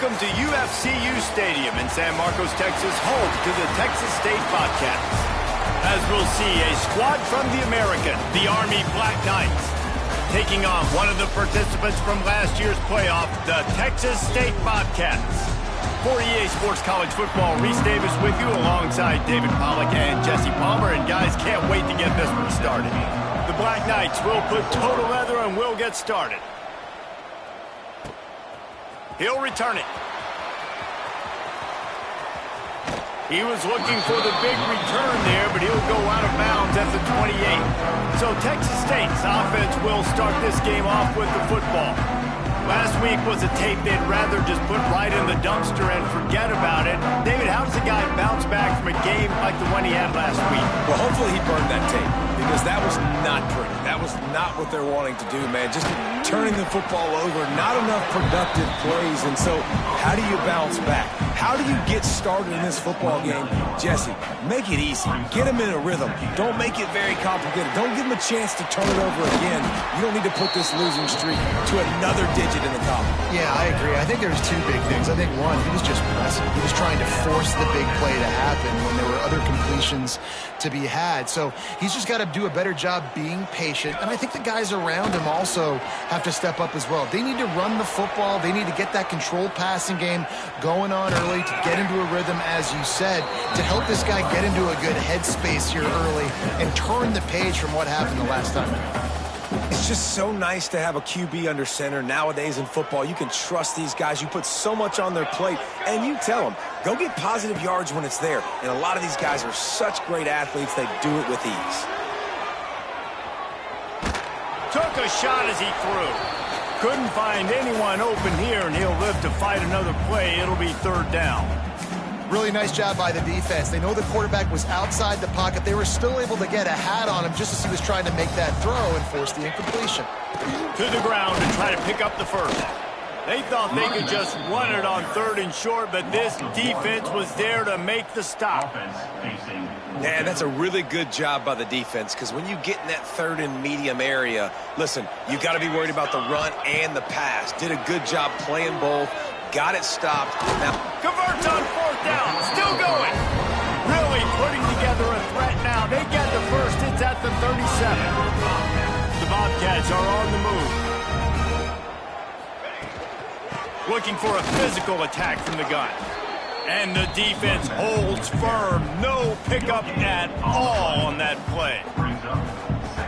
Welcome to UFCU Stadium in San Marcos, Texas, home to the Texas State Bobcats. As we'll see, a squad from the American, the Army Black Knights, taking on one of the participants from last year's playoff, the Texas State Bobcats. For EA Sports College Football, Reese Davis with you alongside David Pollack and Jesse Palmer. And guys, can't wait to get this one started. The Black Knights will put total leather and we'll get started. He'll return it. He was looking for the big return there, but he'll go out of bounds at the 28. So Texas State's offense will start this game off with the football. Last week was a tape they'd rather just put right in the dumpster and forget about it. David, how does a guy bounce back from a game like the one he had last week? Well, hopefully he burned that tape, because that was not pretty. That was not what they're wanting to do, man. Just turning the football over, not enough productive plays. And so how do you bounce back? How do you get started in this football game? Jesse, make it easy. Get him in a rhythm. Don't make it very complicated. Don't give him a chance to turn it over again. You don't need to put this losing streak to another digit in the column. Yeah, I agree. I think there's two big things. I think, one, he was just pressing. He was trying to force the big play to happen when there were other completions to be had. So he's just got to do a better job being patient. And I think the guys around him also have to step up as well. They need to run the football. They need to get that controlled passing game going on early to get into a rhythm, as you said, to help this guy get into a good headspace here early and turn the page from what happened the last time. It's just so nice to have a QB under center nowadays in football. You can trust these guys. You put so much on their plate, and you tell them, go get positive yards when it's there. And a lot of these guys are such great athletes, they do it with ease. Took a shot as he threw. Couldn't find anyone open here, and he'll live to fight another play. It'll be third down. Really nice job by the defense. They know the quarterback was outside the pocket. They were still able to get a hat on him just as he was trying to make that throw and force the incompletion. To the ground and try to pick up the first. They thought they could just run it on third and short, but this defense was there to make the stop. Yeah, that's a really good job by the defense, because when you get in that third and medium area, listen, you got to be worried about the run and the pass. Did a good job playing both. Got it stopped. Now converts on fourth down. Still going. Really putting together a threat now. They get the first. It's at the 37. The Bobcats are on the move. Looking for a physical attack from the gun. And the defense holds firm. No pickup at all on that play.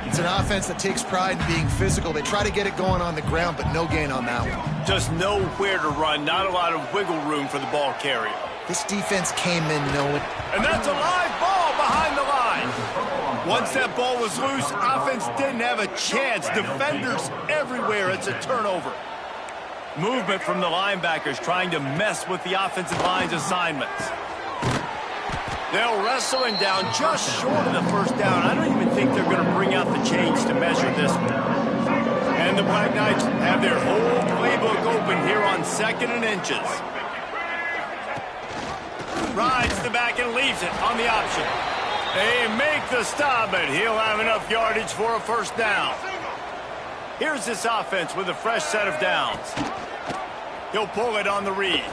It's an offense that takes pride in being physical. They try to get it going on the ground, but no gain on that one. Just nowhere to run. Not a lot of wiggle room for the ball carrier. This defense came in knowing. And that's a live ball behind the line. Once that ball was loose, offense didn't have a chance. Defenders everywhere. It's a turnover. Movement from the linebackers trying to mess with the offensive line's assignments. They'll wrestle him down just short of the first down. I don't even think they're going to bring out the chains to measure this one. And the Black Knights have their whole playbook open here on 2nd and inches. Rides the back and leaves it on the option. They make the stop, but he'll have enough yardage for a first down. Here's this offense with a fresh set of downs. He'll pull it on the read.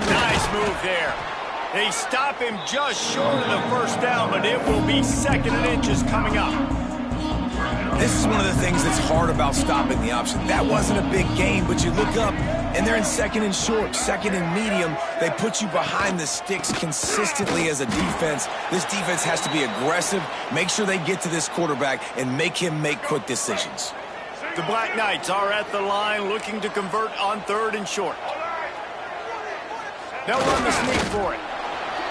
Nice move there. They stop him just short of the first down, but it will be 2nd and inches coming up. This is one of the things that's hard about stopping the option. That wasn't a big gain, but you look up, and they're in 2nd and short, 2nd and medium. They put you behind the sticks consistently as a defense. This defense has to be aggressive, make sure they get to this quarterback, and make him make quick decisions. The Black Knights are at the line looking to convert on 3rd and short. They'll run the sneak for it.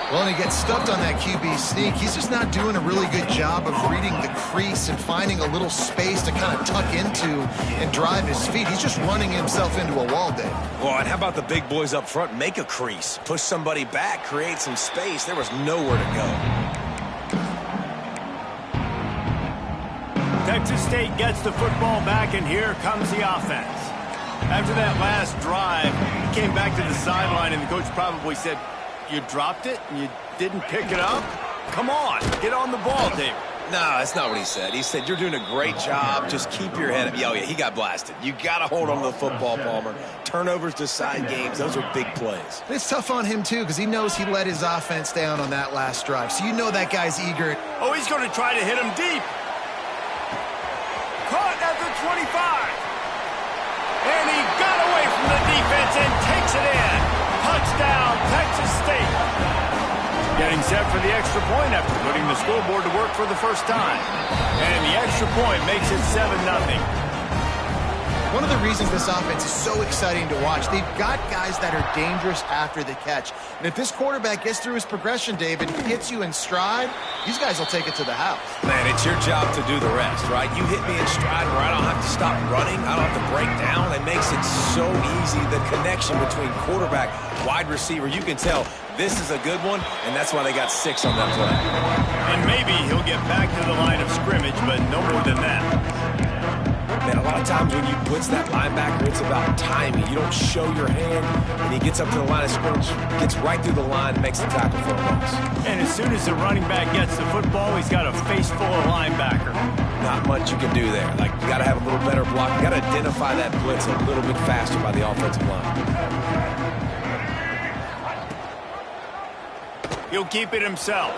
Well, and he gets stuffed on that QB sneak. He's just not doing a really good job of reading the crease and finding a little space to kind of tuck into and drive his feet. He's just running himself into a wall, Dave. Well, and how about the big boys up front? Make a crease. Push somebody back. Create some space. There was nowhere to go. Texas State gets the football back, and here comes the offense. After that last drive, he came back to the sideline, and the coach probably said, "You dropped it and you didn't pick it up? Come on, get on the ball, Dave." No, that's not what he said. He said, you're doing a great job. Just keep your head up. Oh, yeah, he got blasted. You got to hold on to the football, Palmer. Turnovers decide games. Those are big plays. It's tough on him, too, because he knows he let his offense down on that last drive. So you know that guy's eager. Oh, he's going to try to hit him deep. Caught at the 25. And he got away from the defense and takes it in. Touchdown, Texas State. Getting set for the extra point after putting the scoreboard to work for the first time. And the extra point makes it 7-0. One of the reasons this offense is so exciting to watch, they've got guys that are dangerous after the catch. And if this quarterback gets through his progression, David, hits you in stride, these guys will take it to the house. Man, it's your job to do the rest, right? You hit me in stride where I don't have to stop running. I don't have to break down. It makes it so easy. The connection between quarterback, wide receiver, you can tell this is a good one, and that's why they got 6 on that play. And maybe he'll get back to the line of scrimmage, but no more than that. Man, a lot of times when you blitz that linebacker, it's about timing. You don't show your hand, and he gets up to the line of scrimmage, gets right through the line, and makes the tackle for a loss. And as soon as the running back gets the football, he's got a face full of linebacker. Not much you can do there. Like, you got to have a little better block. You got to identify that blitz a little bit faster by the offensive line. He'll keep it himself.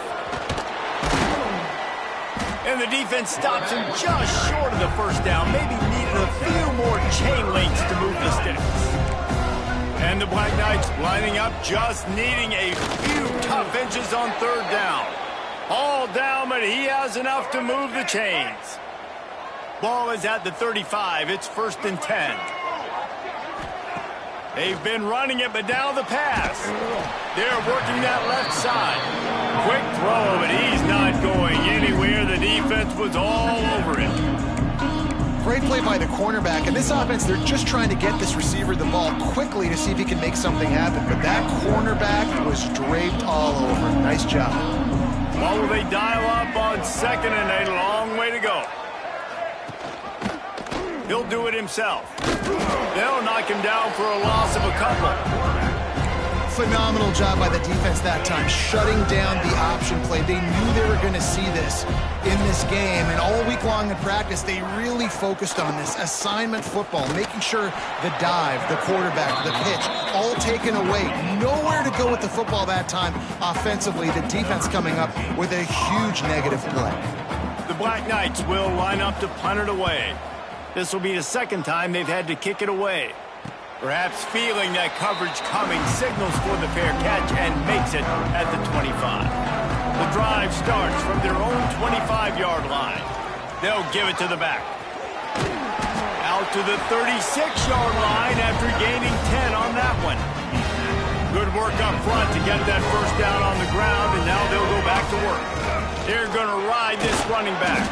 And the defense stops him just short of the first down. Maybe needed a few more chain links to move the sticks. And the Black Knights lining up, just needing a few tough inches on third down. All down, but he has enough to move the chains. Ball is at the 35. It's 1st and 10. They've been running it, but now the pass. They're working that left side. Quick throw, but he's not going anywhere. The defense was all over him. Great play by the cornerback. And this offense, they're just trying to get this receiver the ball quickly to see if he can make something happen. But that cornerback was draped all over him. Nice job. Well, will they dial up on 2nd and a long way to go? He'll do it himself. They'll knock him down for a loss of a couple. Phenomenal job by the defense that time, shutting down the option play. They knew they were going to see this in this game, and all week long in practice, they really focused on this assignment football, making sure the dive, the quarterback, the pitch, all taken away. Nowhere to go with the football that time offensively. The defense coming up with a huge negative play. The Black Knights will line up to punt it away. This will be the 2nd time they've had to kick it away. Perhaps feeling that coverage coming, signals for the fair catch and makes it at the 25. The drive starts from their own 25-yard line. They'll give it to the back. Out to the 36-yard line after gaining 10 on that one. Good work up front to get that first down on the ground, and now they'll go back to work. They're going to ride this running back.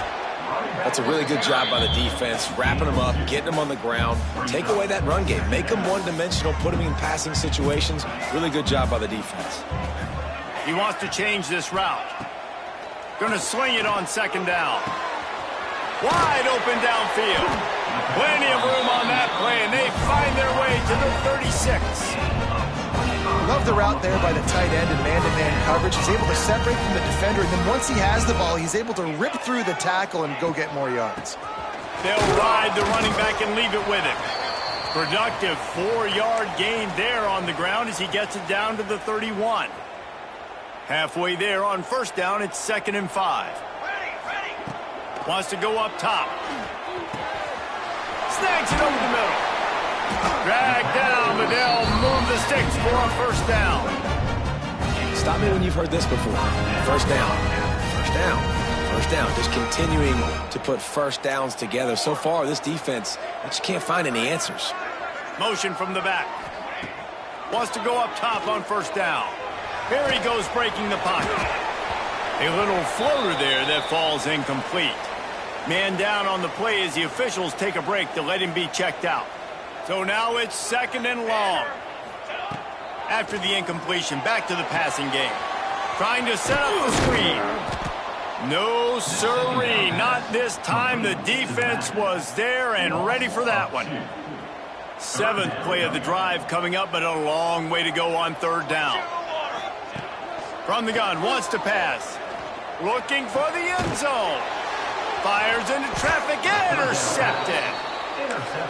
That's a really good job by the defense, wrapping them up, getting them on the ground. Take away that run game. Make them one-dimensional, put them in passing situations. Really good job by the defense. He wants to change this route. Going to swing it on 2nd down. Wide open downfield. Plenty of room on that play, and they find their way to the 36. Love the route there by the tight end and man-to-man coverage. He's able to separate from the defender, and then once he has the ball, he's able to rip through the tackle and go get more yards. They'll ride the running back and leave it with him. Productive 4-yard gain there on the ground as he gets it down to the 31. Halfway there on 1st down, it's 2nd and 5. Wants to go up top. Snags it over the middle. Drag down, but they'll move the sticks for a 1st down. Stop me when you've heard this before. 1st down, 1st down, 1st down. Just continuing to put 1st downs together. So far, this defense, they just can't find any answers. Motion from the back. Wants to go up top on 1st down. Here he goes breaking the pocket. A little floater there that falls incomplete. Man down on the play as the officials take a break to let him be checked out. So now it's 2nd and long. After the incompletion, back to the passing game. Trying to set up the screen. No sirree, not this time. The defense was there and ready for that one. 7th play of the drive coming up, but a long way to go on 3rd down. From the gun, wants to pass. Looking for the end zone. Fires into traffic, intercepted.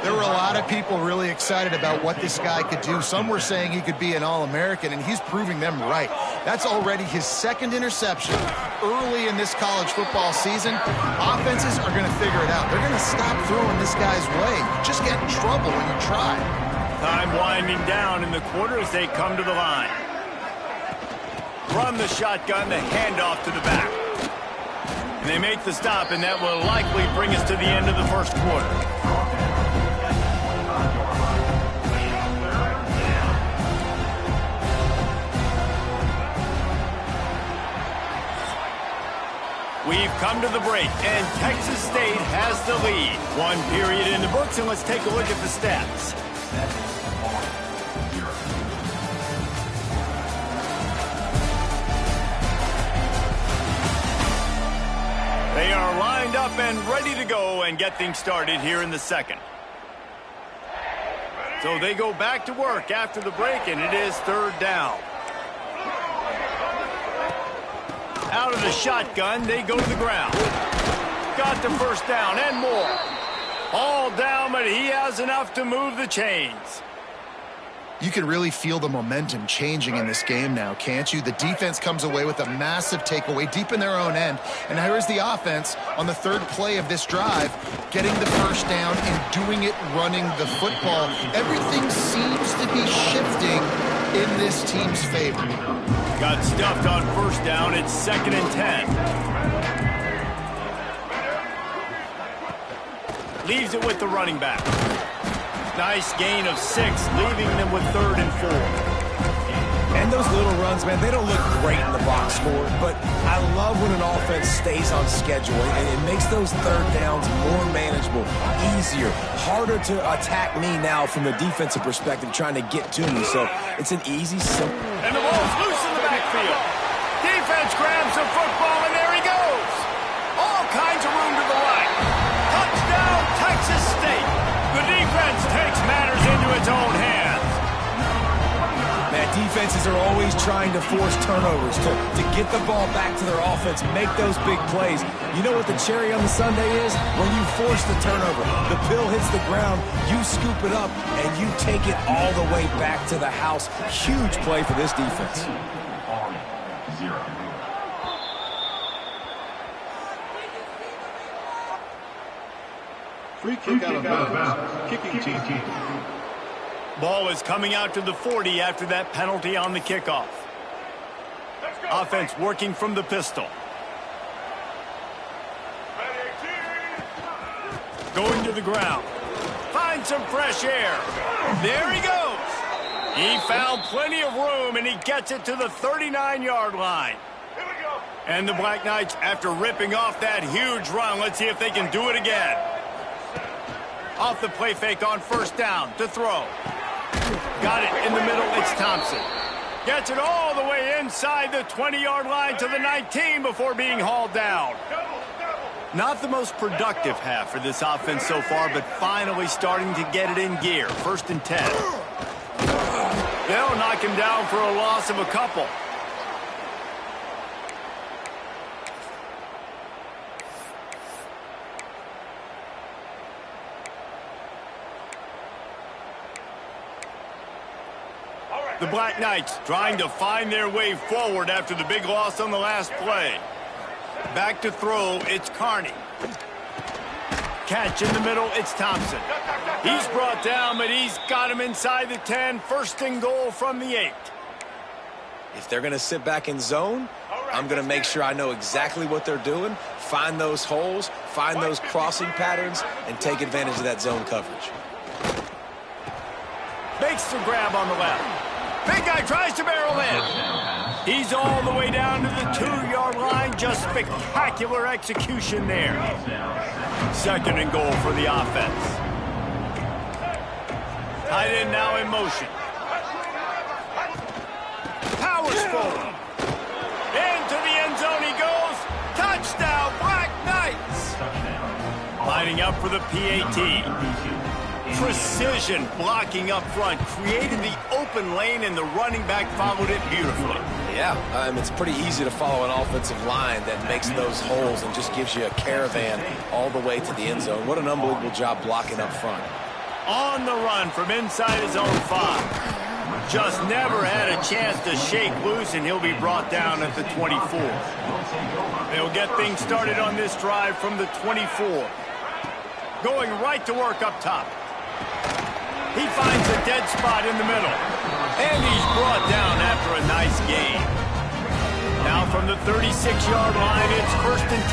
There were a lot of people really excited about what this guy could do. Some were saying he could be an All-American, and he's proving them right. That's already his second interception early in this college football season. Offenses are going to figure it out. They're going to stop throwing this guy's way. You just get in trouble when you try. Time winding down in the quarter as they come to the line. From the shotgun, the handoff to the back. And they make the stop, and that will likely bring us to the end of the first quarter. We've come to the break, and Texas State has the lead. One period in the books, and let's take a look at the stats. They are lined up and ready to go and get things started here in the second. So they go back to work after the break, and it is third down. Out of the shotgun, they go to the ground. Got the first down and more. All down, but he has enough to move the chains. You can really feel the momentum changing in this game now, can't you? The defense comes away with a massive takeaway deep in their own end. And here's the offense on the third play of this drive, getting the first down and doing it running the football. Everything seems to be shifting in this team's favor. Got stuffed on first down. It's 2nd and 10. Leaves it with the running back. Nice gain of 6, leaving them with 3rd and 4. And those little runs, man, they don't look great in the box score, but I love when an offense stays on schedule, and it makes those third downs more manageable, easier, harder to attack me now from the defensive perspective trying to get to me. So it's an easy, simple. And the ball's loose in the backfield. Defense grabs the football, and there he goes. All kinds of room to the right. Touchdown, Texas State. The defense takes matters into its own hands. Man, defenses are always trying to force turnovers to get the ball back to their offense, make those big plays. You know what the cherry on the sundae is? When you force the turnover, the pill hits the ground, you scoop it up, and you take it all the way back to the house. Huge play for this defense. Free kick out of bounds. Kicking team. Ball is coming out to the 40 after that penalty on the kickoff. Offense working from the pistol. Going to the ground. Find some fresh air. There he goes. He found plenty of room, and he gets it to the 39-yard line. And the Black Knights, after ripping off that huge run, let's see if they can do it again. Off the play fake on first down to throw. Got it in the middle, it's Thompson. Gets it all the way inside the 20-yard line to the 19 before being hauled down. Not the most productive half for this offense so far, but finally starting to get it in gear. 1st and 10. They'll knock him down for a loss of a couple. The Black Knights trying to find their way forward after the big loss on the last play. Back to throw, it's Carney. Catch in the middle, it's Thompson. He's brought down, but he's got him inside the 10. 1st and goal from the 8. If they're going to sit back in zone, I'm going to make sure I know exactly what they're doing, find those holes, find those crossing patterns, and take advantage of that zone coverage. Makes the grab on the left. Big guy tries to barrel in. He's all the way down to the 2-yard line. Just spectacular execution there. 2nd and goal for the offense. Tight end now in motion. Powers forward. Into the end zone he goes. Touchdown, Black Knights. Lining up for the PAT. Precision blocking up front, created the open lane, and the running back followed it beautifully. Yeah, it's pretty easy to follow an offensive line that makes those holes and just gives you a caravan all the way to the end zone. What an unbelievable job blocking up front. On the run from inside his own 5. Just never had a chance to shake loose, and he'll be brought down at the 24. They'll get things started on this drive from the 24. Going right to work up top. He finds a dead spot in the middle. And he's brought down after a nice gain. Now from the 36-yard line, it's 1st and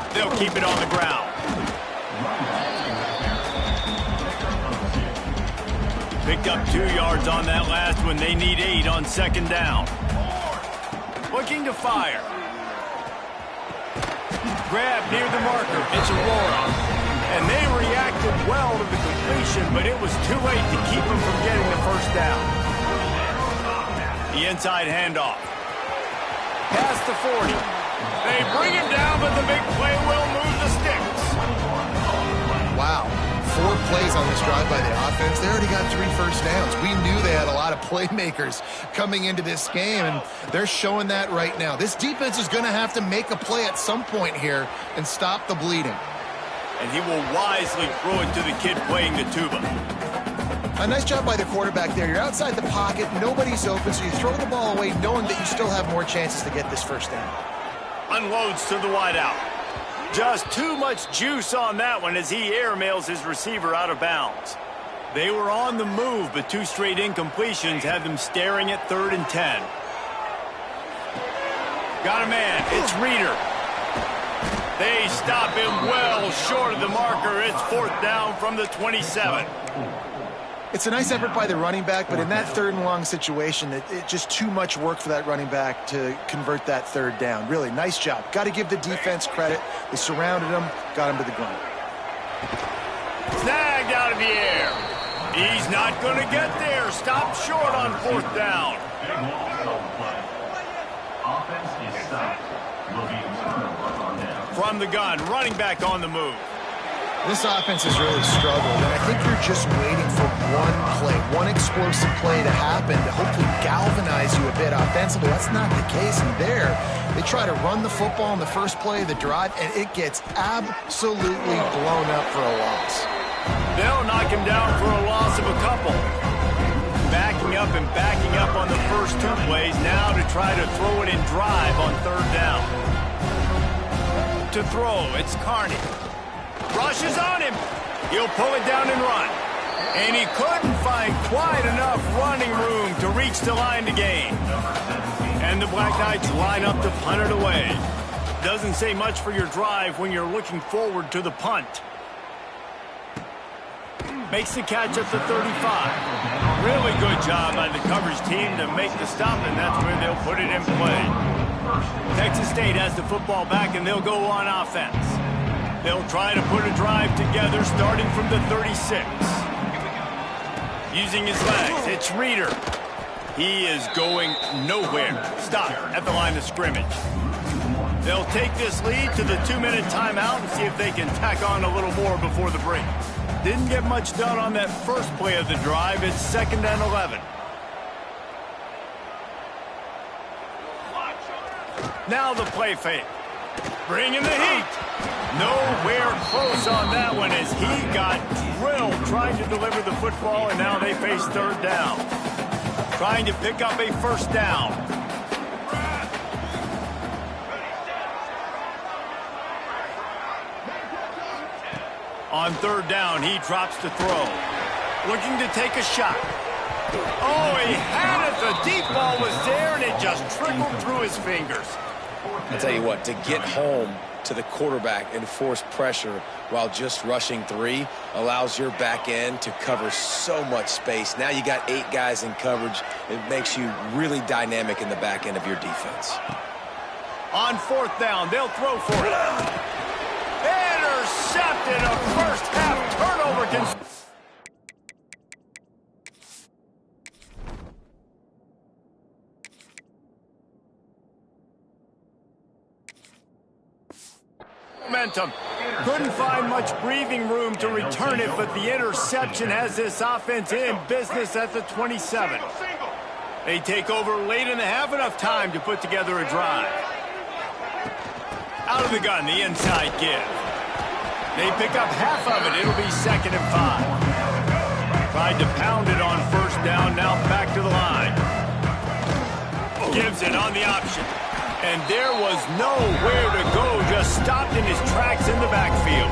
10. They'll keep it on the ground. Picked up 2 yards on that last one. They need 8 on 2nd down. Looking to fire. Grab near the marker. It's Aurora. And they reacted well to the completion, but it was too late to keep them from getting the 1st down. The inside handoff. Past the 40. They bring him down, but the big play will move the sticks. Wow. 4 plays on this drive by the offense. They already got 3 first downs. We knew they had a lot of playmakers coming into this game, and they're showing that right now. This defense is going to have to make a play at some point here and stop the bleeding. And he will wisely throw it to the kid playing the tuba. A nice job by the quarterback there. You're outside the pocket, nobody's open, so you throw the ball away knowing that you still have more chances to get this 1st down. Unloads to the wideout. Just too much juice on that one as he airmails his receiver out of bounds. They were on the move, but 2 straight incompletions had them staring at 3rd and 10. Got a man. It's Reeder. They stop him well short of the marker. It's 4th down from the 27. It's a nice effort by the running back, but in that 3rd and long situation, it's just too much work for that running back to convert that 3rd down. Really, nice job. Got to give the defense credit. They surrounded him, got him to the ground. Snagged out of the air. He's not going to get there. Stopped short on 4th down. Offense is stopped. Will be turnover on down. From the gun, running back on the move. This offense has really struggled, and I think you're just waiting for one play, one explosive play to happen to hopefully galvanize you a bit offensively. That's not the case, and there, they try to run the football in the first play of the drive, and it gets absolutely blown up for a loss. They'll knock him down for a loss of a couple. Backing up and backing up on the first 2 plays, now to try to throw it in drive on 3rd down. To throw, it's Carney. Rushes on him. He'll pull it down and run. And he couldn't find quite enough running room to reach the line to gain. And the Black Knights line up to punt it away. Doesn't say much for your drive when you're looking forward to the punt. Makes the catch at the 35. Really good job by the coverage team to make the stop, and that's where they'll put it in play. Texas State has the football back, and they'll go on offense. They'll try to put a drive together starting from the 36. Using his legs, it's Reeder. He is going nowhere. Stop at the line of scrimmage. They'll take this lead to the 2-minute timeout and see if they can tack on a little more before the break. Didn't get much done on that first play of the drive. It's 2nd and 11. Now the play fake. Bringing the heat. Nowhere close on that one as he got drilled trying to deliver the football, and now they face 3rd down. Trying to pick up a 1st down. On 3rd down, he drops to throw. Looking to take a shot. Oh, he had it. The deep ball was there, and it just trickled through his fingers. I'll tell you what, to get home to the quarterback and force pressure while just rushing 3 allows your back end to cover so much space. Now you got 8 guys in coverage. It makes you really dynamic in the back end of your defense. On 4th down, they'll throw for it. Intercepted, a first half turnover. Momentum. Couldn't find much breathing room to return it, but the interception has this offense in business at the 27. They take over late in the half, enough time to put together a drive. Out of the gun, the inside give. They pick up half of it. It'll be 2nd and 5. Tried to pound it on first down, now back to the line. Gives it on the option. And there was nowhere to go, just stopped in his tracks in the backfield.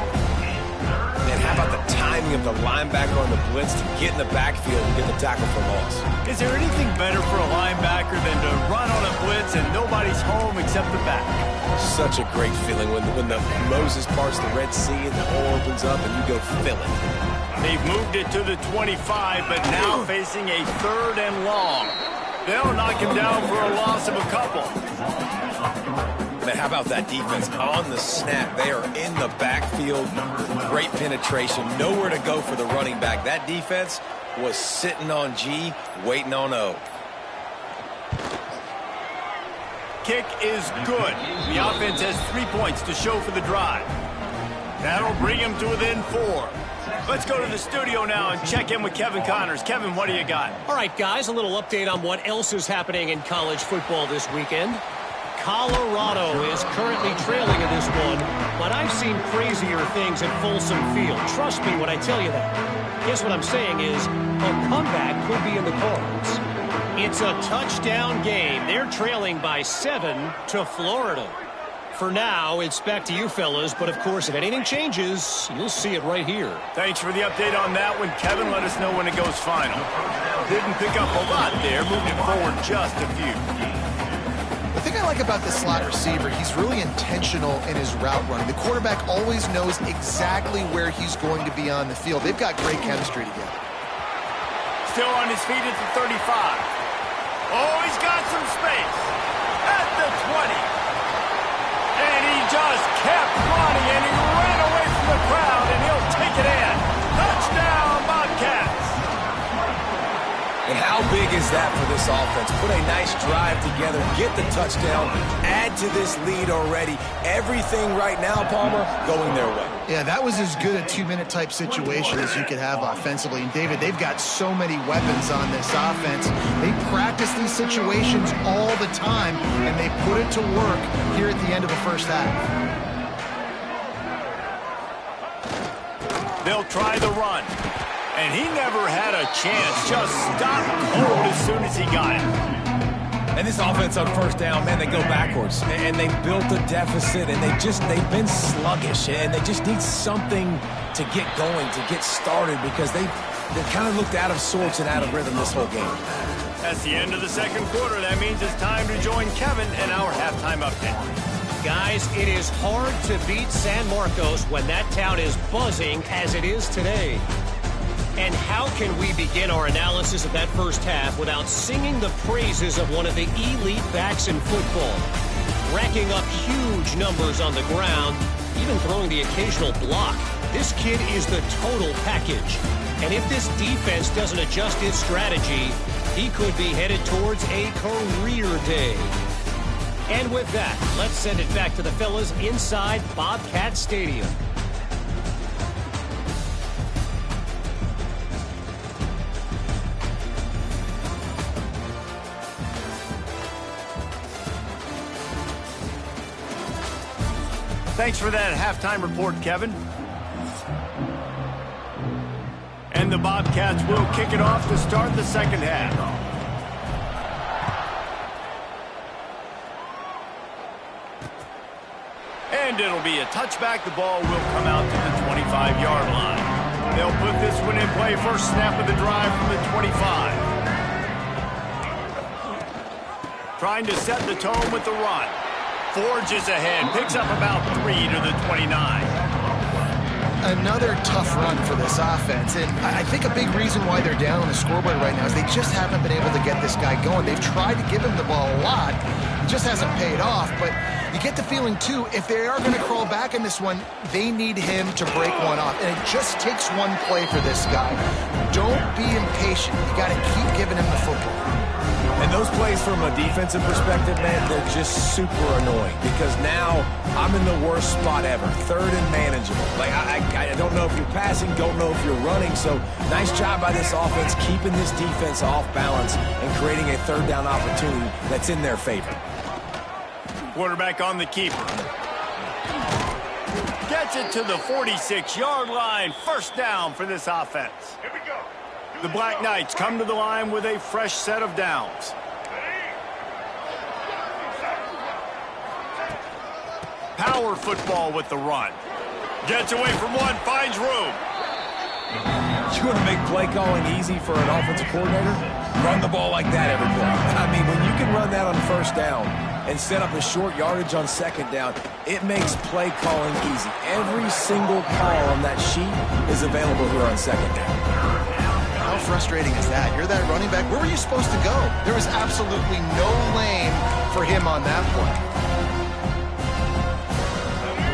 And how about the timing of the linebacker on the blitz to get in the backfield and get the tackle for loss? Is there anything better for a linebacker than to run on a blitz and nobody's home except the back? Such a great feeling when the Moses parts the Red Sea and the hole opens up and you go fill it. They've moved it to the 25, but now facing a 3rd and long. They'll knock him down for a loss of a couple. Man, how about that defense on the snap? They are in the backfield. Great penetration. Nowhere to go for the running back. That defense was sitting on G, waiting on O. Kick is good. The offense has 3 points to show for the drive. That'll bring him to within 4. Let's go to the studio now and check in with Kevin Connors. Kevin, what do you got? All right, guys, a little update on what else is happening in college football this weekend. Colorado is currently trailing in this one, but I've seen crazier things at Folsom Field. Trust me when I tell you that. Guess what I'm saying is a comeback could be in the cards. It's a touchdown game. They're trailing by 7 to Florida. For now, it's back to you fellas, but of course, if anything changes, you'll see it right here. Thanks for the update on that one, Kevin. Let us know when it goes final. Didn't pick up a lot there, moved it forward just a few. The thing I like about this slot receiver, he's really intentional in his route running. The quarterback always knows exactly where he's going to be on the field. They've got great chemistry together. Still on his feet at the 35. Oh, he's got some space. At the 20. And he just kept running, and he ran away from the crowd, and he'll take it in. Touchdown, Bobcats. And how big is that for this offense? Put a nice drive together, get the touchdown, add to this lead already. Everything right now, Palmer, going their way. Yeah, that was as good a 2-minute type situation as you could have offensively. And David, they've got so many weapons on this offense. They practice these situations all the time, and they put it to work here at the end of the first half. They'll try the run. And he never had a chance. Just stopped cold as soon as he got it. And this offense on first down, man, they go backwards. And they built a deficit, and they've been sluggish. And they just need something to get going, to get started, because they kind of looked out of sorts and out of rhythm this whole game. That's the end of the second quarter. That means it's time to join Kevin in our halftime update. Guys, it is hard to beat San Marcos when that town is buzzing as it is today. And how can we begin our analysis of that first half without singing the praises of one of the elite backs in football? Racking up huge numbers on the ground, even throwing the occasional block. This kid is the total package. And if this defense doesn't adjust its strategy, he could be headed towards a career day. And with that, let's send it back to the fellas inside Bobcat Stadium. Thanks for that halftime report, Kevin. And the Bobcats will kick it off to start the second half. And it'll be a touchback. The ball will come out to the 25-yard line. They'll put this one in play. First snap of the drive from the 25. Trying to set the tone with the run. Forges ahead, picks up about 3 to the 29. Another tough run for this offense, and I think a big reason why they're down on the scoreboard right now is they just haven't been able to get this guy going. They've tried to give him the ball a lot. It just hasn't paid off, but you get the feeling, too, if they are going to crawl back in this one, they need him to break one off, and it just takes one play for this guy. Don't be impatient. You got to keep giving him the football. And those plays from a defensive perspective, man, they're just super annoying because now I'm in the worst spot ever, third and manageable. Like, I don't know if you're passing, don't know if you're running, so nice job by this offense keeping this defense off balance and creating a third down opportunity that's in their favor. Quarterback on the keeper. Gets it to the 46-yard line. First down for this offense. Here we go. The Black Knights come to the line with a fresh set of downs. Power football with the run. Gets away from one, finds room. You want to make play calling easy for an offensive coordinator? Run the ball like that every play. I mean, when you can run that on first down and set up a short yardage on second down, it makes play calling easy. Every single call on that sheet is available here on second down. How frustrating is that? You're that running back. Where were you supposed to go? There was absolutely no lane for him on that play.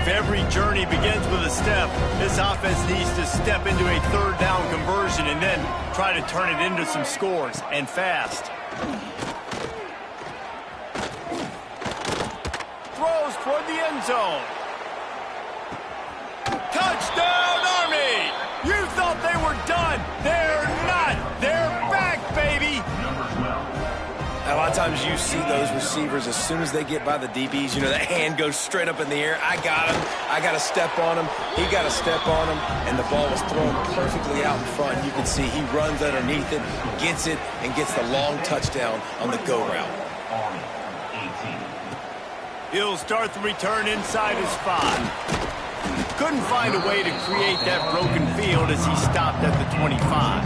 If every journey begins with a step, this offense needs to step into a third down conversion and then try to turn it into some scores, and fast. Throws toward the end zone. Touchdown, Army! You thought they were done. They're not. They're back, baby. A lot of times you see those receivers, as soon as they get by the DBs, you know, that hand goes straight up in the air. I got him. I got to step on him. He got to step on him. And the ball was thrown perfectly out in front. You can see he runs underneath it, gets it, and gets the long touchdown on the go route. He'll start the return inside his 5. Couldn't find a way to create that broken field as he stopped at the 25.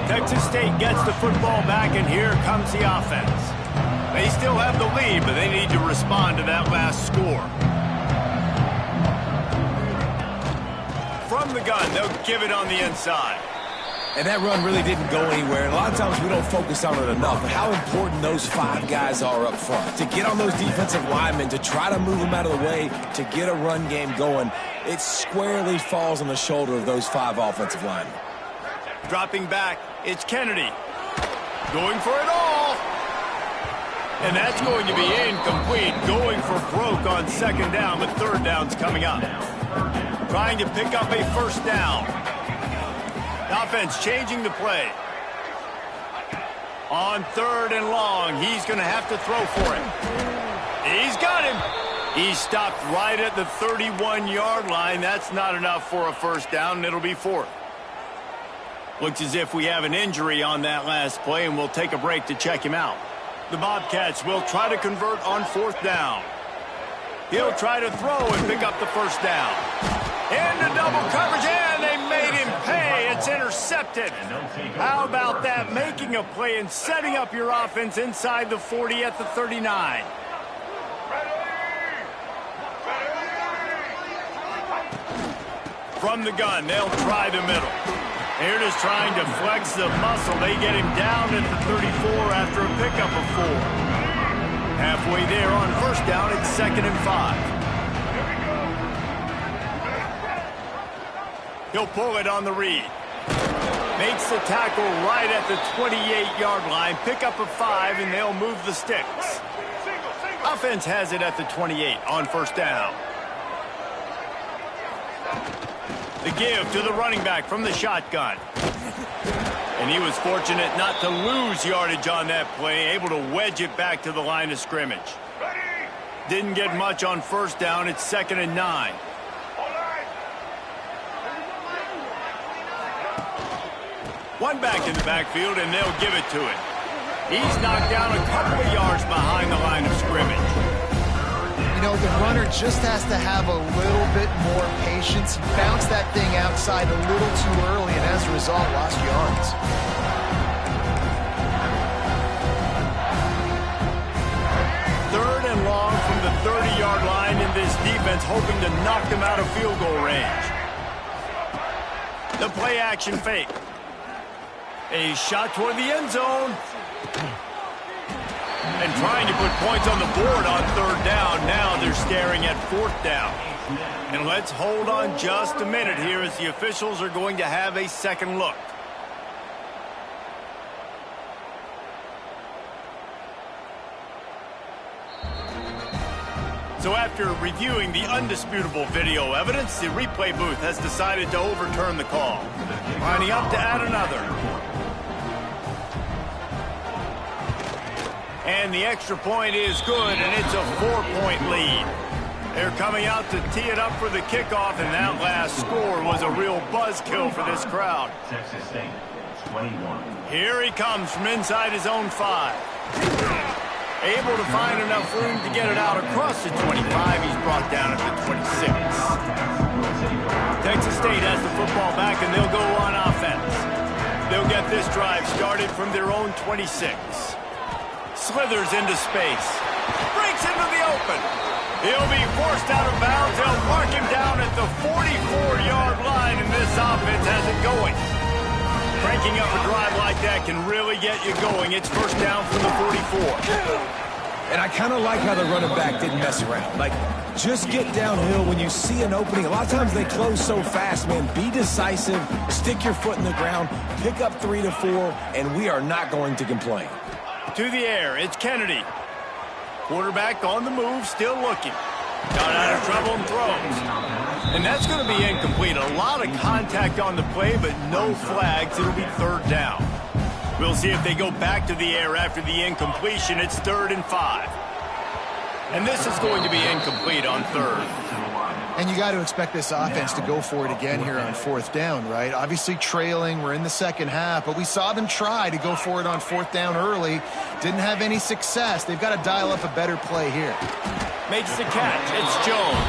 Texas State gets the football back, and here comes the offense. They still have the lead, but they need to respond to that last score. From the gun, they'll give it on the inside. And that run really didn't go anywhere. And a lot of times we don't focus on it enough, but how important those 5 guys are up front. To get on those defensive linemen, to try to move them out of the way, to get a run game going, it squarely falls on the shoulder of those 5 offensive linemen. Dropping back, it's Kennedy. Going for it all. And that's going to be incomplete. Going for broke on second down, but third down's coming up. Trying to pick up a first down. The offense changing the play. On third and long, he's going to have to throw for it. He's got him. He stopped right at the 31-yard line. That's not enough for a first down, and it'll be fourth. Looks as if we have an injury on that last play, and we'll take a break to check him out. The Bobcats will try to convert on fourth down. He'll try to throw and pick up the first down. Into double coverage, and they made him pay. It's intercepted. How about that? Making a play and setting up your offense inside the 40 at the 39. From the gun, they'll try the middle. They're just trying to flex the muscle. They get him down at the 34 after a pickup of 4. Halfway there on first down, it's 2nd and 5. He'll pull it on the read. Makes the tackle right at the 28-yard line. Pick up a 5, and they'll move the sticks. Offense has it at the 28 on first down. The give to the running back from the shotgun. And he was fortunate not to lose yardage on that play, able to wedge it back to the line of scrimmage. Didn't get much on first down. It's 2nd and 9. One back in the backfield, and they'll give it to him. He's knocked down a couple of yards behind the line of scrimmage. You know, the runner just has to have a little bit more patience. He bounced that thing outside a little too early, and as a result, lost yards. Third and long from the 30-yard line, in this defense hoping to knock them out of field goal range. The play action fake. A shot toward the end zone. And trying to put points on the board on third down. Now they're staring at fourth down. And let's hold on just a minute here as the officials are going to have a second look. So after reviewing the undisputable video evidence, the replay booth has decided to overturn the call. Lining up to add another. And the extra point is good, and it's a 4-point lead. They're coming out to tee it up for the kickoff, and that last score was a real buzzkill for this crowd. Texas State, 21. Here he comes from inside his own 5. Able to find enough room to get it out across the 25. He's brought down at the 26. Texas State has the football back, and they'll go on offense. They'll get this drive started from their own 26. Slithers into space. Breaks into the open. He'll be forced out of bounds. They'll mark him down at the 44-yard line, and this offense has it going. Cranking up a drive like that can really get you going. It's first down from the 44. And I kind of like how the running back didn't mess around. Like, just get downhill when you see an opening. A lot of times they close so fast, man. Be decisive, stick your foot in the ground, pick up 3 to 4, and we are not going to complain. To the air, it's Kennedy. Quarterback on the move, still looking. Got out of trouble and throws. And that's going to be incomplete. A lot of contact on the play, but no flags. It'll be third down. We'll see if they go back to the air after the incompletion. It's 3rd and 5. And this is going to be incomplete on 3rd. And you got to expect this offense to go for it again here on 4th down, right? Obviously trailing, we're in the second half, but we saw them try to go for it on 4th down early. Didn't have any success. They've got to dial up a better play here. Makes the catch. It's Jones.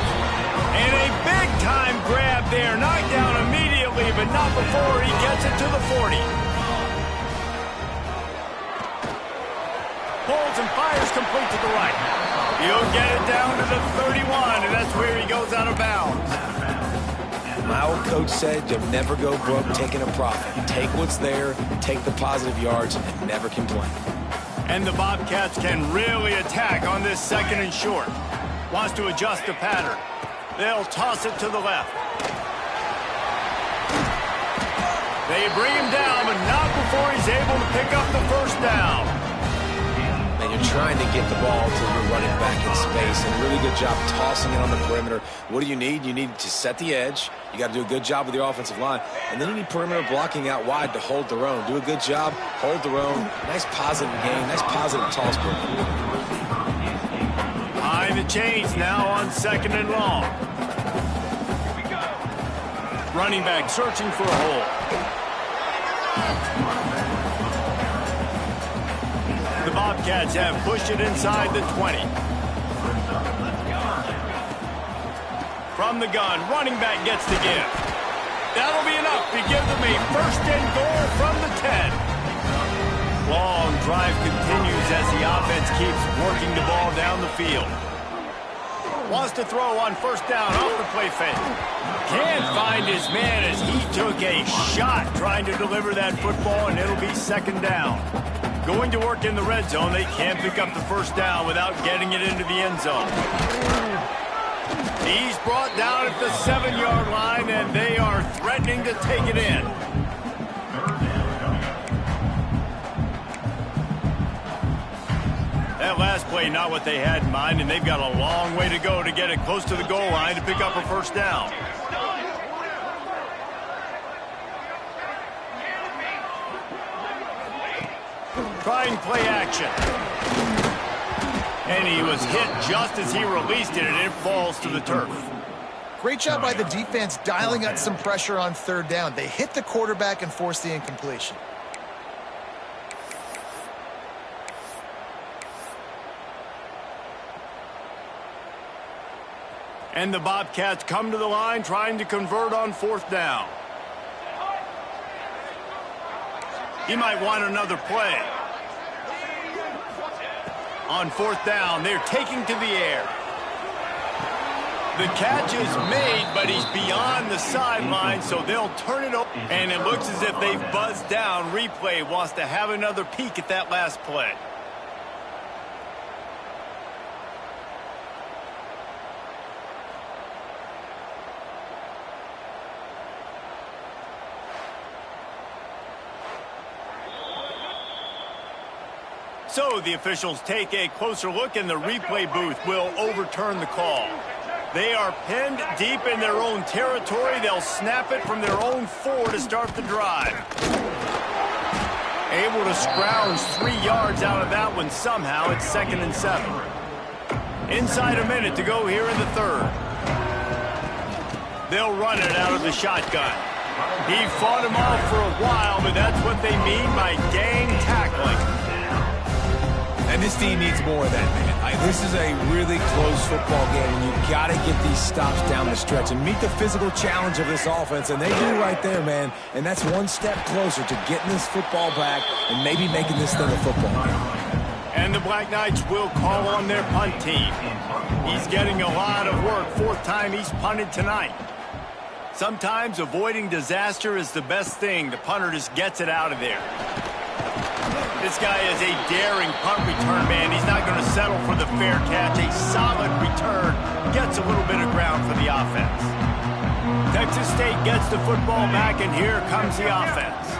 And a big-time grab there. Knocked down immediately, but not before he gets it to the 40. Pulls and fires complete to the right. He'll get it down to the 31, and that's where he goes out of bounds. My old coach said you'll never go broke taking a profit. Take what's there, take the positive yards, and never complain. And the Bobcats can really attack on this 2nd and short. Wants to adjust the pattern. They'll toss it to the left. They bring him down, but not before he's able to pick up the first down. And you're trying to get the ball to your running back in space, and a really good job tossing it on the perimeter. What do you need? You need to set the edge. You got to do a good job with your offensive line. And then you need perimeter blocking out wide to hold their own. Do a good job, hold their own. Nice positive game, nice positive toss play. Behind the chains now on 2nd and long. Running back searching for a hole. The Bobcats have pushed it inside the 20. From the gun, running back gets the give. That'll be enough to give them a 1st and goal from the 10. Long drive continues as the offense keeps working the ball down the field. Wants to throw on 1st down off the play fake. Can't find his man as he took a shot trying to deliver that football, and it'll be 2nd down. Going to work in the red zone, they can't pick up the 1st down without getting it into the end zone. He's brought down at the 7-yard line, and they are threatening to take it in. That last play, not what they had in mind, and they've got a long way to go to get it close to the goal line to pick up a 1st down. Trying play action. And he was hit just as he released it, and it falls to the turf. Great job by the defense dialing up some pressure on 3rd down. They hit the quarterback and forced the incompletion. And the Bobcats come to the line trying to convert on 4th down. He might want another play. On 4th down, they're taking to the air. The catch is made, but he's beyond the sideline, so they'll turn it over. And it looks as if they've buzzed down. Replay wants to have another peek at that last play. So the officials take a closer look, and the replay booth will overturn the call. They are pinned deep in their own territory. They'll snap it from their own 4 to start the drive. Able to scrounge 3 yards out of that one somehow. It's 2nd and 7. Inside a minute to go here in the 3rd. They'll run it out of the shotgun. He fought him off for a while, but that's what they mean by gang tackling. And this team needs more of that, man. This is a really close football game, and you've got to get these stops down the stretch and meet the physical challenge of this offense, and they do right there, man. And that's one step closer to getting this football back and maybe making this thing a football game. And the Black Knights will call on their punt team. He's getting a lot of work. 4th time he's punted tonight. Sometimes avoiding disaster is the best thing. The punter just gets it out of there. This guy is a daring punt return man. He's not going to settle for the fair catch. A solid return gets a little bit of ground for the offense. Texas State gets the football back, and here comes the offense.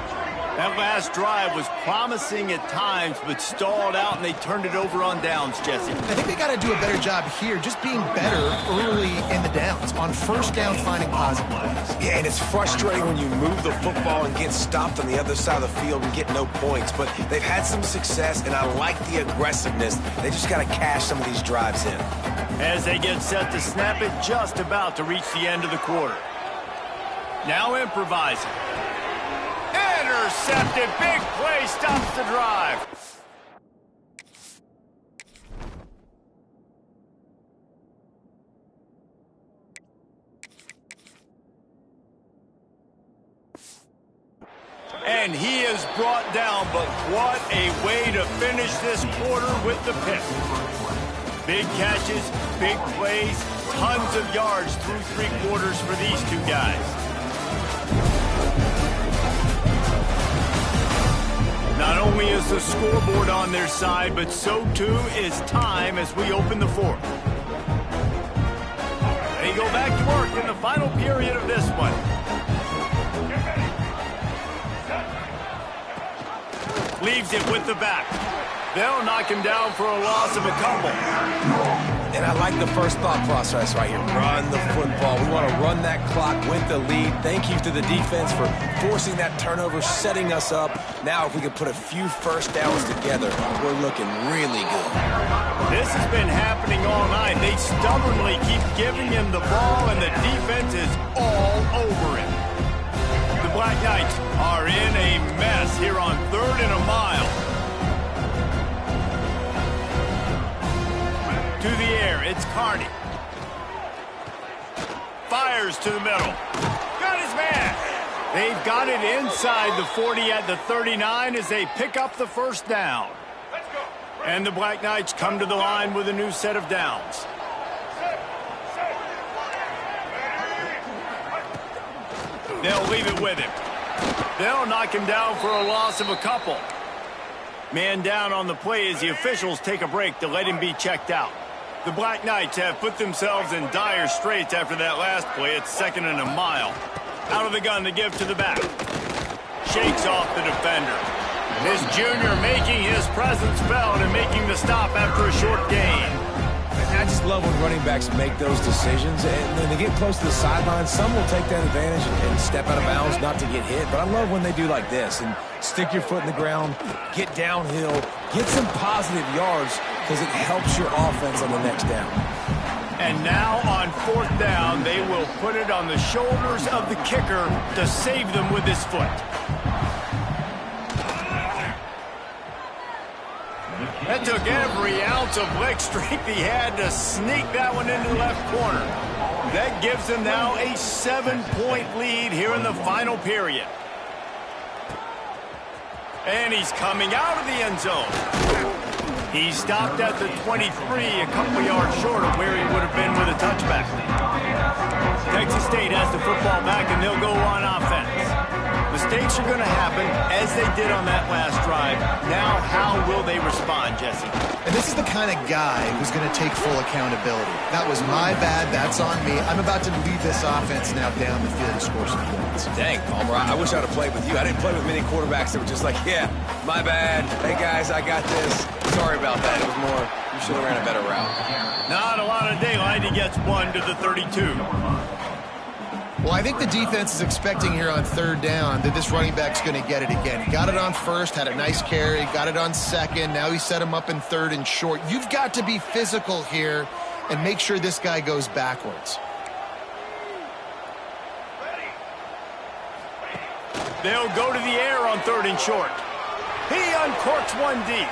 That last drive was promising at times, but stalled out, and they turned it over on downs, Jesse. I think they got to do a better job here, just being better early in the downs. On 1st down, finding positive plays. Yeah, and it's frustrating when you move the football and get stopped on the other side of the field and get no points. But they've had some success, and I like the aggressiveness. They just got to cash some of these drives in. As they get set to snap it, just about to reach the end of the quarter. Now improvising. Intercepted. Big play stops the drive. And he is brought down, but what a way to finish this quarter with the pick. Big catches, big plays, tons of yards through 3 quarters for these 2 guys. Not only is the scoreboard on their side, but so too is time as we open the 4th. They go back to work in the final period of this one. Leaves it with the back. They'll knock him down for a loss of a couple. And I like the first thought process right here. Run the football. We want to run that clock with the lead. Thank you to the defense for forcing that turnover, setting us up. Now if we can put a few first downs together, we're looking really good. This has been happening all night. They stubbornly keep giving him the ball, and the defense is all over him. The Black Knights are in a mess here on 3rd and a mile. To the air, it's Carney. Fires to the middle. Got his man. They've got it inside the 40 at the 39 as they pick up the 1st down. And the Black Knights come to the line with a new set of downs. They'll leave it with him. They'll knock him down for a loss of a couple. Man down on the play as the officials take a break to let him be checked out. The Black Knights have put themselves in dire straits after that last play. It's 2nd and a mile. Out of the gun to give to the back. Shakes off the defender. This junior making his presence felt and making the stop after a short gain. I just love when running backs make those decisions, and when they get close to the sideline, some will take that advantage and step out of bounds not to get hit. But I love when they do like this and stick your foot in the ground, get downhill, get some positive yards because it helps your offense on the next down. And now on 4th down, they will put it on the shoulders of the kicker to save them with his foot. That took every ounce of leg strength he had to sneak that one into the left corner. That gives them now a 7-point lead here in the final period. And he's coming out of the end zone. He stopped at the 23, a couple yards short of where he would have been with a touchback. Texas State has the football back, and they'll go on offense. Mistakes are going to happen, as they did on that last drive. Now, how will they respond, Jesse? And this is the kind of guy who's going to take full accountability. That was my bad. That's on me. I'm about to lead this offense now down the field and score some points. Dang, Palmer, I wish I'd have played with you. I didn't play with many quarterbacks that were just like, yeah, my bad. Hey, guys, I got this. sorry about that. It was more, you should have ran a better route. Not a lot of daylight. He gets one to the 32. Well, I think the defense is expecting here on third down that this running back's going to get it again. He got it on first, had a nice carry, got it on second. Now he set him up in third and short. You've got to be physical here and make sure this guy goes backwards. They'll go to the air on third and short. He uncorks one deep.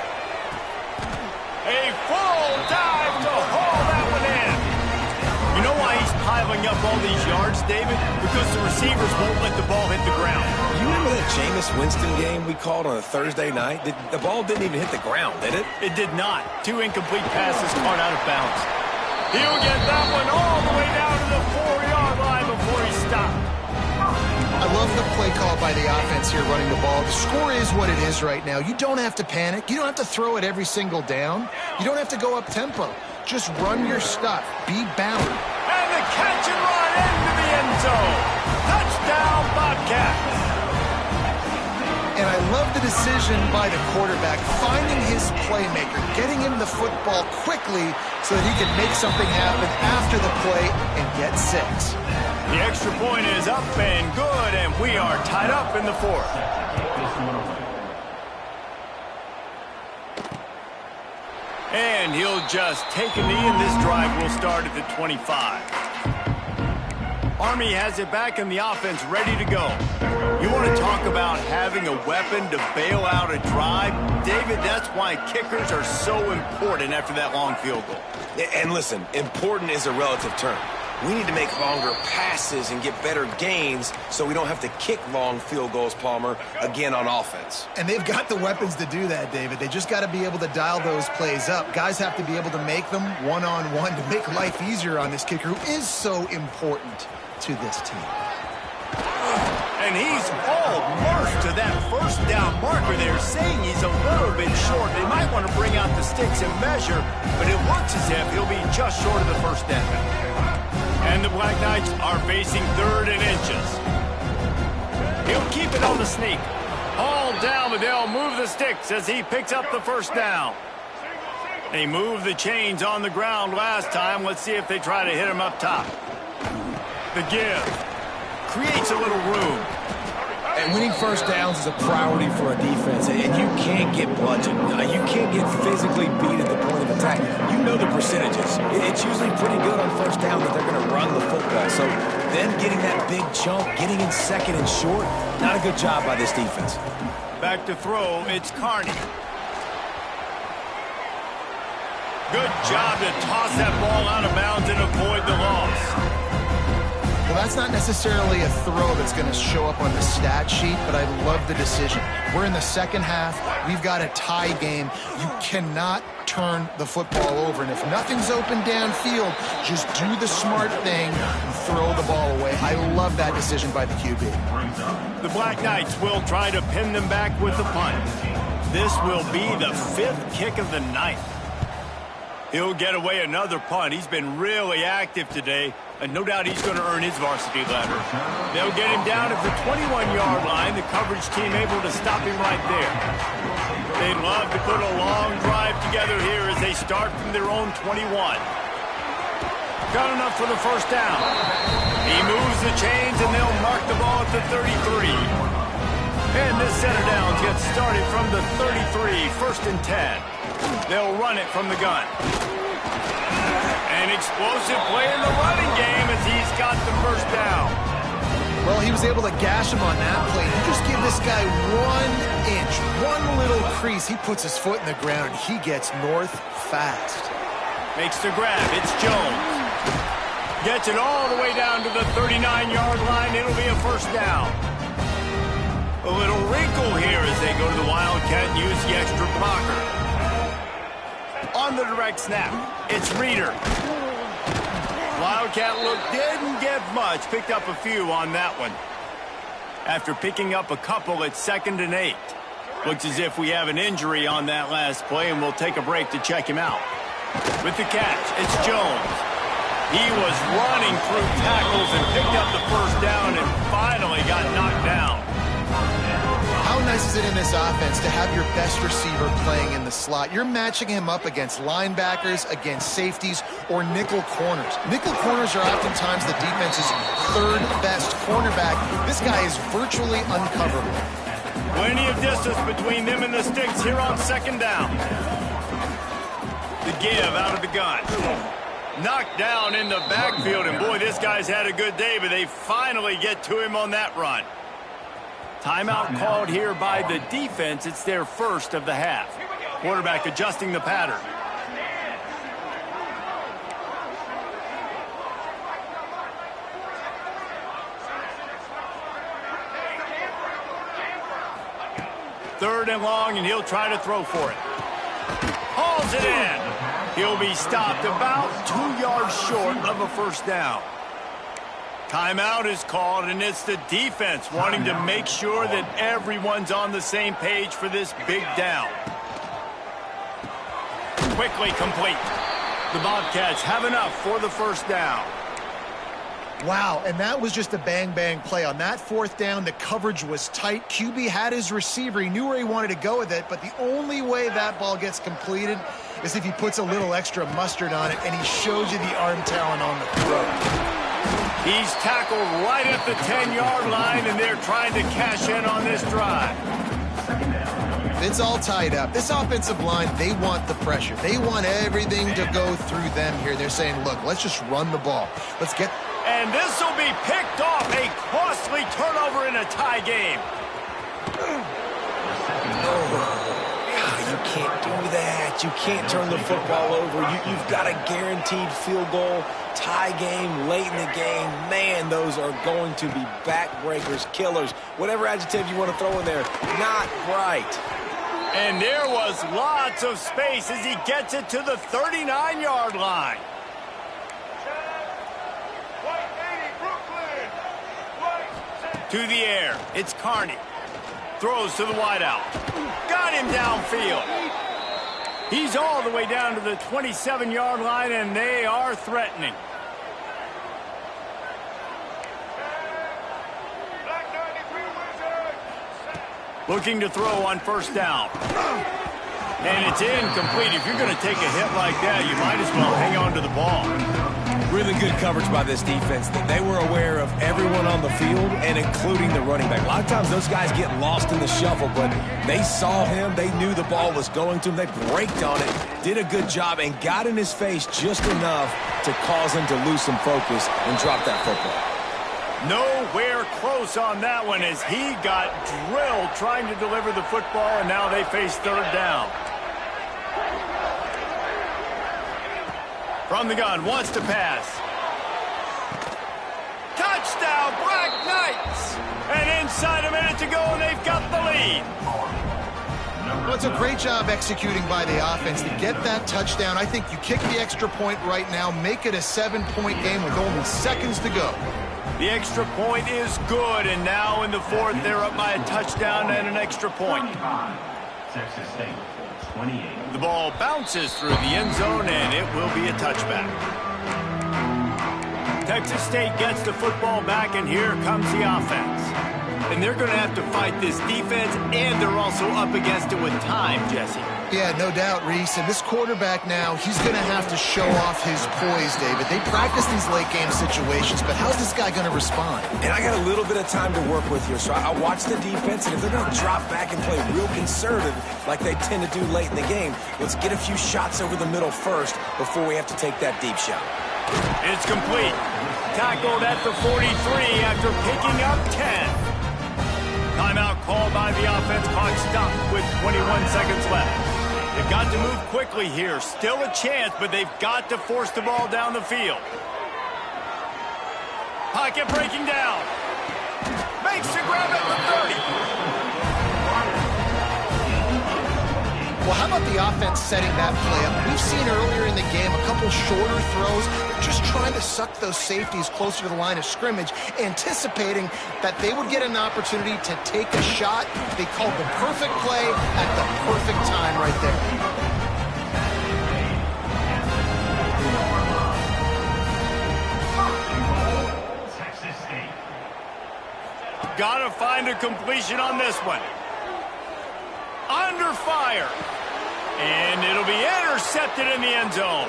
A full dive to haul that one in. You know why he's piling up all these yards, David? Because the receivers won't let the ball hit the ground. You remember that Jameis Winston game we called on a Thursday night? The ball didn't even hit the ground, did it? It did not. 2 incomplete passes caught out of bounds. He'll get that one all the way down to the 4-yard line before he stopped. I love the play call by the offense here running the ball. The score is what it is right now. You don't have to panic. You don't have to throw it every single down. You don't have to go up tempo. Just run your stuff. Be balanced. And the catch and run into the end zone. Touchdown, Bobcats. And I love the decision by the quarterback, finding his playmaker, getting him the football quickly so that he can make something happen after the play and get 6. The extra point is up and good, and we are tied up in the 4th. And he'll just take a knee, and this drive will start at the 25. Army has it back in the offense, ready to go. You want to talk about having a weapon to bail out a drive? David, that's why kickers are so important after that long field goal. And listen, important is a relative term. We need to make longer passes and get better gains so we don't have to kick long field goals, Palmer, again on offense. And they've got the weapons to do that, David. They just got to be able to dial those plays up. Guys have to be able to make them one-on-one to make life easier on this kicker, who is so important to this team. And he's almost to that first down marker there, saying he's a little bit short. They might want to bring out the sticks and measure, but it looks as if he'll be just short of the first down. And the Black Knights are facing 3rd and inches. He'll keep it on the sneak. Hauled down, but they'll move the sticks as he picks up the first down. They moved the chains on the ground last time. Let's see if they try to hit him up top. The give. Creates a little room. And winning first downs is a priority for a defense, and you can't get bludgeoned. You can't get physically beat at the point of attack. You know the percentages. It's usually pretty good on first down that they're going to run the football. So then getting that big chunk, getting in second and short, not a good job by this defense. Back to throw, it's Carney. Good job to toss that ball out of bounds and avoid the loss. Well, that's not necessarily a throw that's going to show up on the stat sheet, but I love the decision. We're in the second half. We've got a tie game. You cannot turn the football over. And if nothing's open downfield, just do the smart thing and throw the ball away. I love that decision by the QB. The Black Knights will try to pin them back with the punt. This will be the 5th kick of the night. He'll get away another punt. He's been really active today, and no doubt he's going to earn his varsity ladder. They'll get him down at the 21-yard line. The coverage team able to stop him right there. They'd love to put a long drive together here as they start from their own 21. Got enough for the first down. He moves the chains, and they'll mark the ball at the 33. And this set of downs gets started from the 33, 1st and 10. They'll run it from the gun. An explosive play in the running game as he's got the first down. Well, he was able to gash him on that play. You just give this guy 1 inch, one little crease. He puts his foot in the ground, and he gets north fast. Makes the grab. It's Jones. Gets it all the way down to the 39-yard line. It'll be a first down. A little wrinkle here as they go to the Wildcat and use the extra blocker. On the direct snap, it's Reeder. Wildcat look didn't get much. Picked up a few on that one. After picking up a couple at 2nd and 8. Looks as if we have an injury on that last play, and we'll take a break to check him out. With the catch, it's Jones. He was running through tackles and picked up the first down and finally got knocked down. How emphasizes it in this offense to have your best receiver playing in the slot. You're matching him up against linebackers, against safeties, or nickel corners. Nickel corners are oftentimes the defense's third best cornerback. This guy is virtually uncoverable. Plenty of distance between them and the sticks here on second down. The give out of the gun. Knocked down in the backfield, and boy, this guy's had a good day, but they finally get to him on that run. Timeout called here by the defense. It's their first of the half. Quarterback adjusting the pattern. Third and long, and he'll try to throw for it. Hauls it in. He'll be stopped about 2 yards short of a first down. Timeout is called, and it's the defense wanting to make sure that everyone's on the same page for this big down. Quickly complete. The Bobcats have enough for the first down. Wow, and that was just a bang-bang play. On that fourth down, the coverage was tight. QB had his receiver. He knew where he wanted to go with it, but the only way that ball gets completed is if he puts a little extra mustard on it, and he shows you the arm talent on the throw. He's tackled right at the 10-yard line, and they're trying to cash in on this drive. It's all tied up. This offensive line, they want the pressure. They want everything to go through them here. They're saying, look, let's just run the ball. Let's get... And this will be picked off. A costly turnover in a tie game. You can't do that. You can't turn the football over. You've got a guaranteed field goal, tie game, late in the game. Man, those are going to be backbreakers, killers, whatever adjective you want to throw in there. Not right. And there was lots of space as he gets it to the 39-yard line. To the air, it's Carney. Throws to the wideout. Got him downfield. He's all the way down to the 27-yard line, and they are threatening. Looking to throw on first down. And it's incomplete. If you're going to take a hit like that, you might as well hang on to the ball. Really good coverage by this defense. They were aware of everyone on the field and including the running back. A lot of times those guys get lost in the shuffle, but they saw him. They knew the ball was going to him. They braked on it, did a good job, and got in his face just enough to cause him to lose some focus and drop that football. Nowhere close on that one as he got drilled trying to deliver the football, and now they face third down. From the gun, wants to pass. Touchdown, Black Knights! And inside a minute to go, and they've got the lead. Well, it's a great job executing by the offense to get that touchdown. I think you kick the extra point right now, make it a 7-point game with only seconds to go. The extra point is good, and now in the fourth, they're up by a touchdown and an extra point. Texas State, 28. The ball bounces through the end zone, and it will be a touchback. Texas State gets the football back, and here comes the offense. And they're going to have to fight this defense, and they're also up against it with time, Jesse. Yeah, no doubt, Reese. And this quarterback now, he's going to have to show off his poise, David. They practice these late-game situations, but how's this guy going to respond? And I got a little bit of time to work with here, so I watch the defense, and if they're going to drop back and play real conservative like they tend to do late in the game, let's get a few shots over the middle first before we have to take that deep shot. It's complete. Tackled at the 43 after picking up 10. Timeout called by the offense. Clock stopped with 21 seconds left. They've got to move quickly here. Still a chance, but they've got to force the ball down the field. Pocket breaking down. Makes the grab at the 30. Well, how about the offense setting that play up? We've seen earlier in the game a couple shorter throws. They're just trying to suck those safeties closer to the line of scrimmage, anticipating that they would get an opportunity to take a shot. They called the perfect play at the perfect time right there. Gotta find a completion on this one. under fire. And it'll be intercepted in the end zone.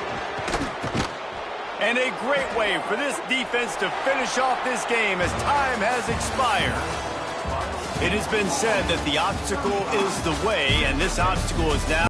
And a great way for this defense to finish off this game as time has expired. It has been said that the obstacle is the way, and this obstacle is now